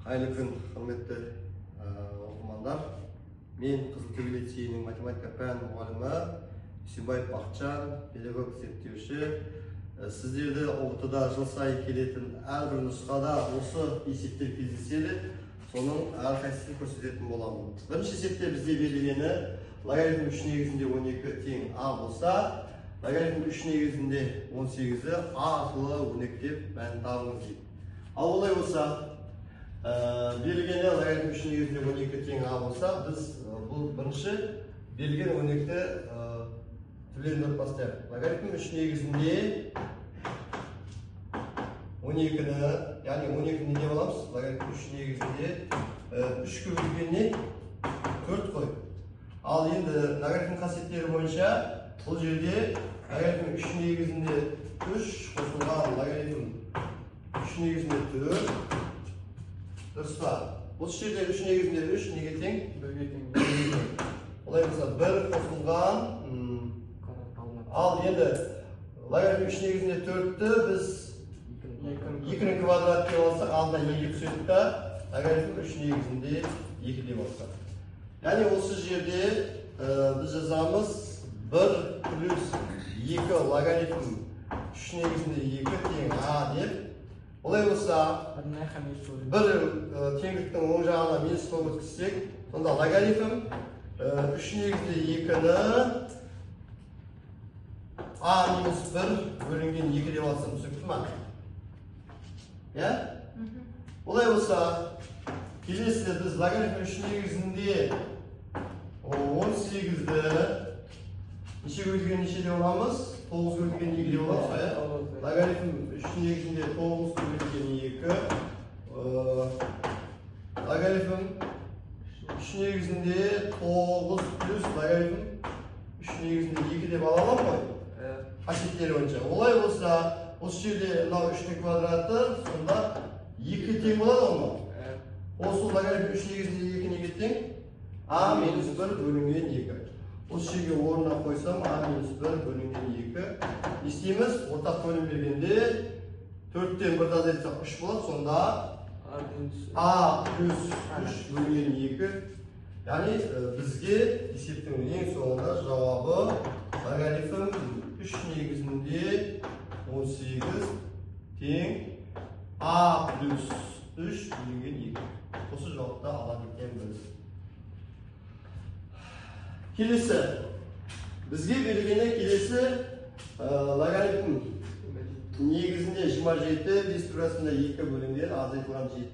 Қайырлы күн, құрметті оқырмандар. Мен Қызылтөбе лицейінің математика пәні мұғалімі Үсенбаев Бақытжан, педагог зерттеуші. Сіздерді ОГТ-да жыл сайын келетін әрбір нұсқада осы есептер кездеседі. Соның әрқайсысын көрсететін боламын. Бірінші есепте бізде берілгені логарифм 3 негізінде 12 тең А болса, логарифм 3 негізінде 18-і А арқылы 12 деп мәнін табыңыз дейді. Ал олай болса, берілгені логарифм 3 негізінде 12 тең А болса, біз бұл бірінші берілген 12-ті түрлерін бастайық. Логарифм 3 негізінде 12-ні, яғни 12-ні не боламыз? Логарифм 3 негізінде 3-ке бөлгенне 4 қой. Ал енді логарифм қасиеттері бойынша бұл жерде логарифм 3 негізінде 3 қосылған логарифм 3 негізінде 4 дұрыс па? Осы жерде 3 негізінде 3 неге тең? 1-ге тең. Олай болса 1 қосылған. Ал енді логарифм 3 негізінде 4-ті біз 2-нің квадрат деп алсақ, алдына 2 түседі да, логарифм 3 негізінде 2 деп алсақ. Яғни осы жерде біз жазамыз 1 плюс 2 логарифм 3 негізінде 2 тең А деп. Олай болса, бір теңдіктің оң жағына минус қойып өткізсек, сонда логарифм 3 негізінде 2-ні А минус 1 бөлінген 2 деп алсам түсінікті ма? Я? Олай болса, келесі біз логарифм 3 негізінде 18-ді неше бөлінген неше деп аламыз? 9 бөлінген 2 деп аламыз. Логарифм 3 негізінде 9 бөлінген 2. Логарифм 3 негізінде 9 плюс логарифм 3 негізінде 2 деп ала аламын ғой? Қасиеттері бойынша. Олай болса, осы жерде мынау 3-нің квадраты, сонда 2 тең болады ма? Осы логарифм 3 негізінде 2 неге тең? А минус 1 бөлінген 2. Осы жерге орнына қойсам, А минус 1 бөлінген 2. Не істейміз? Ортақ бөлім бергенде 4-тен 1-ді азайтсақ 3 болады, сонда А плюс 3 бөлінген 2. Яғни бізге есептің ең соңында жауабы логарифм 3 негізінде 18 тең А плюс 3 бөлінген 2. Осы жауапты ала кетеміз. Келесі, бізге берілгені келесі логарифм негізінде 27, дистрасында 2 бөлінген азайтылған 7.